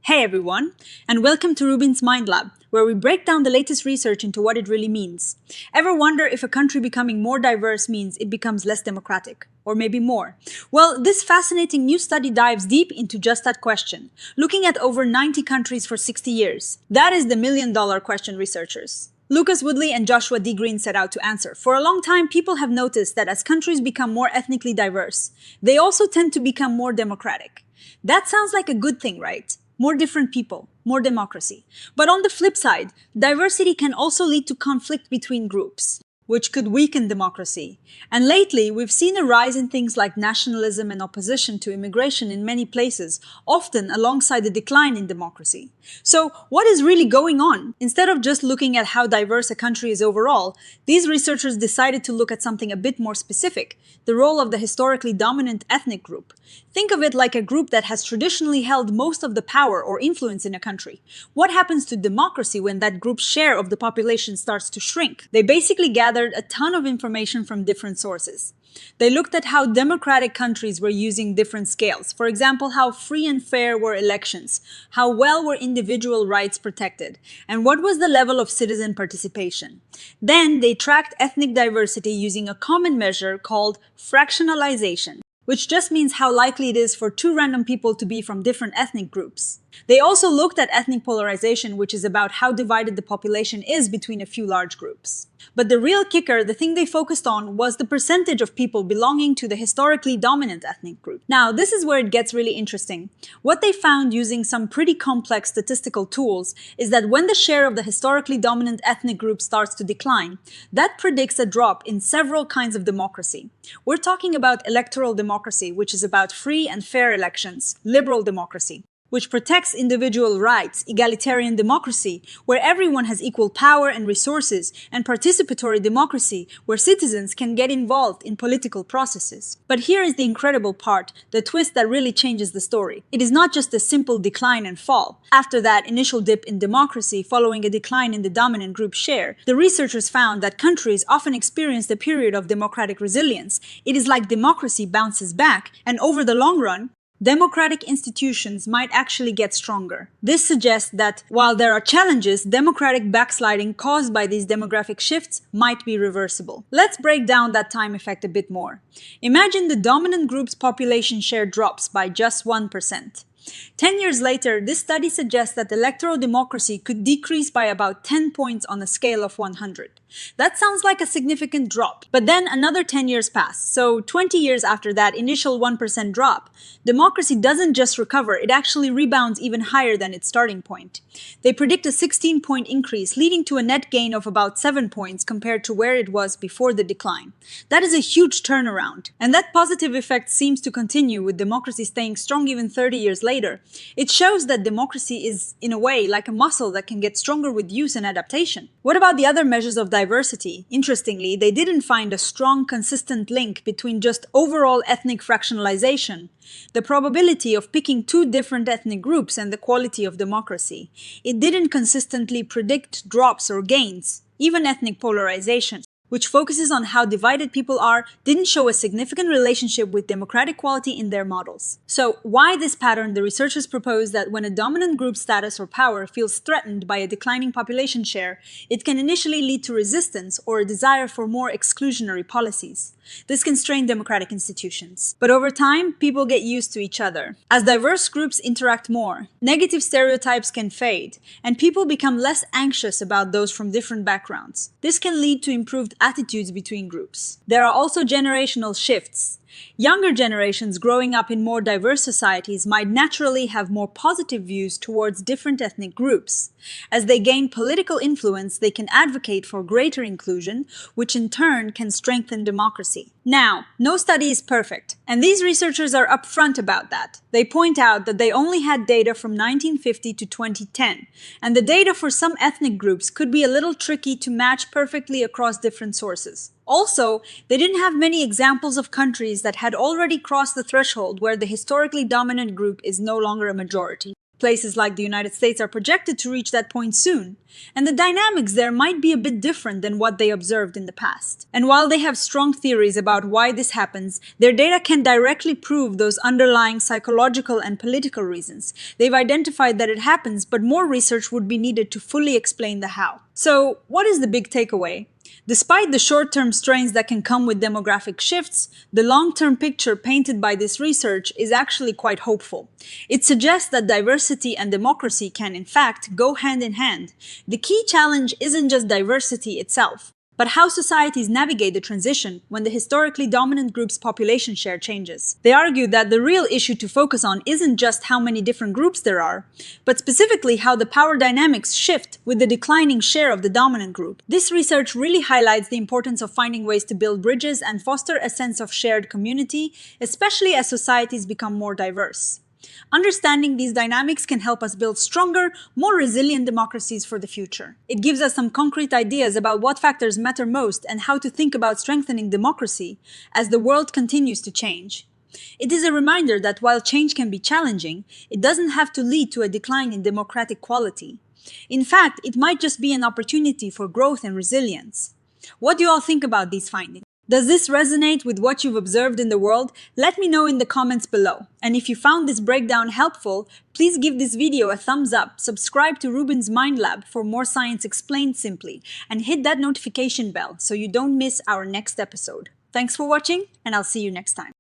Hey everyone, and welcome to RUBIN'S Mind Lab, where we break down the latest research into what it really means. Ever wonder if a country becoming more diverse means it becomes less democratic? Or maybe more? Well, this fascinating new study dives deep into just that question, looking at over 90 countries for 60 years. That is the million-dollar question, researchers. Lucas Woodley and Joshua D. Greene set out to answer. For a long time, people have noticed that as countries become more ethnically diverse, they also tend to become more democratic. That sounds like a good thing, right? More different people, more democracy. But on the flip side, diversity can also lead to conflict between groups, which could weaken democracy. And lately, we've seen a rise in things like nationalism and opposition to immigration in many places, often alongside a decline in democracy. So, what is really going on? Instead of just looking at how diverse a country is overall, these researchers decided to look at something a bit more specific, the role of the historically dominant ethnic group. Think of it like a group that has traditionally held most of the power or influence in a country. What happens to democracy when that group's share of the population starts to shrink? They basically gathered a ton of information from different sources. They looked at how democratic countries were using different scales. For example, how free and fair were elections, how well were individual rights protected, and what was the level of citizen participation. Then they tracked ethnic diversity using a common measure called fractionalization, which just means how likely it is for two random people to be from different ethnic groups. They also looked at ethnic polarization, which is about how divided the population is between a few large groups. But the real kicker, the thing they focused on, was the percentage of people belonging to the historically dominant ethnic group. Now, this is where it gets really interesting. What they found using some pretty complex statistical tools is that when the share of the historically dominant ethnic group starts to decline, that predicts a drop in several kinds of democracy. We're talking about electoral democracy, which is about free and fair elections, liberal democracy, which protects individual rights, egalitarian democracy, where everyone has equal power and resources, and participatory democracy, where citizens can get involved in political processes. But here is the incredible part, the twist that really changes the story. It is not just a simple decline and fall. After that initial dip in democracy following a decline in the dominant group share, the researchers found that countries often experience a period of democratic resilience. It is like democracy bounces back, and over the long run, democratic institutions might actually get stronger. This suggests that, while there are challenges, democratic backsliding caused by these demographic shifts might be reversible. Let's break down that time effect a bit more. Imagine the dominant group's population share drops by just 1%. 10 years later, this study suggests that electoral democracy could decrease by about 10 points on a scale of 100. That sounds like a significant drop. But then another 10 years pass, so 20 years after that initial 1% drop, democracy doesn't just recover, it actually rebounds even higher than its starting point. They predict a 16-point increase, leading to a net gain of about 7 points compared to where it was before the decline. That is a huge turnaround. And that positive effect seems to continue, with democracy staying strong even 30 years later. It shows that democracy is, in a way, like a muscle that can get stronger with use and adaptation. What about the other measures of diversity? Interestingly, they didn't find a strong, consistent link between just overall ethnic fractionalization, the probability of picking two different ethnic groups, and the quality of democracy. It didn't consistently predict drops or gains. Even ethnic polarization, which focuses on how divided people are, didn't show a significant relationship with democratic quality in their models. So, why this pattern? The researchers propose that when a dominant group's status or power feels threatened by a declining population share, it can initially lead to resistance or a desire for more exclusionary policies. This can strain democratic institutions. But over time, people get used to each other. As diverse groups interact more, negative stereotypes can fade, and people become less anxious about those from different backgrounds. This can lead to improved attitudes between groups. There are also generational shifts. Younger generations growing up in more diverse societies might naturally have more positive views towards different ethnic groups. As they gain political influence, they can advocate for greater inclusion, which in turn can strengthen democracy. Now, no study is perfect, and these researchers are upfront about that. They point out that they only had data from 1950 to 2010, and the data for some ethnic groups could be a little tricky to match perfectly across different sources. Also, they didn't have many examples of countries that had already crossed the threshold where the historically dominant group is no longer a majority. Places like the United States are projected to reach that point soon, and the dynamics there might be a bit different than what they observed in the past. And while they have strong theories about why this happens, their data can directly prove those underlying psychological and political reasons. They've identified that it happens, but more research would be needed to fully explain the how. So, what is the big takeaway? Despite the short-term strains that can come with demographic shifts, the long-term picture painted by this research is actually quite hopeful. It suggests that diversity and democracy can, in fact, go hand in hand. The key challenge isn't just diversity itself, but how societies navigate the transition when the historically dominant group's population share changes. They argue that the real issue to focus on isn't just how many different groups there are, but specifically how the power dynamics shift with the declining share of the dominant group. This research really highlights the importance of finding ways to build bridges and foster a sense of shared community, especially as societies become more diverse. Understanding these dynamics can help us build stronger, more resilient democracies for the future. It gives us some concrete ideas about what factors matter most and how to think about strengthening democracy as the world continues to change. It is a reminder that while change can be challenging, it doesn't have to lead to a decline in democratic quality. In fact, it might just be an opportunity for growth and resilience. What do you all think about these findings? Does this resonate with what you've observed in the world? Let me know in the comments below. And if you found this breakdown helpful, please give this video a thumbs up, subscribe to RUBIN'S Mind Lab for more science explained simply, and hit that notification bell so you don't miss our next episode. Thanks for watching, and I'll see you next time.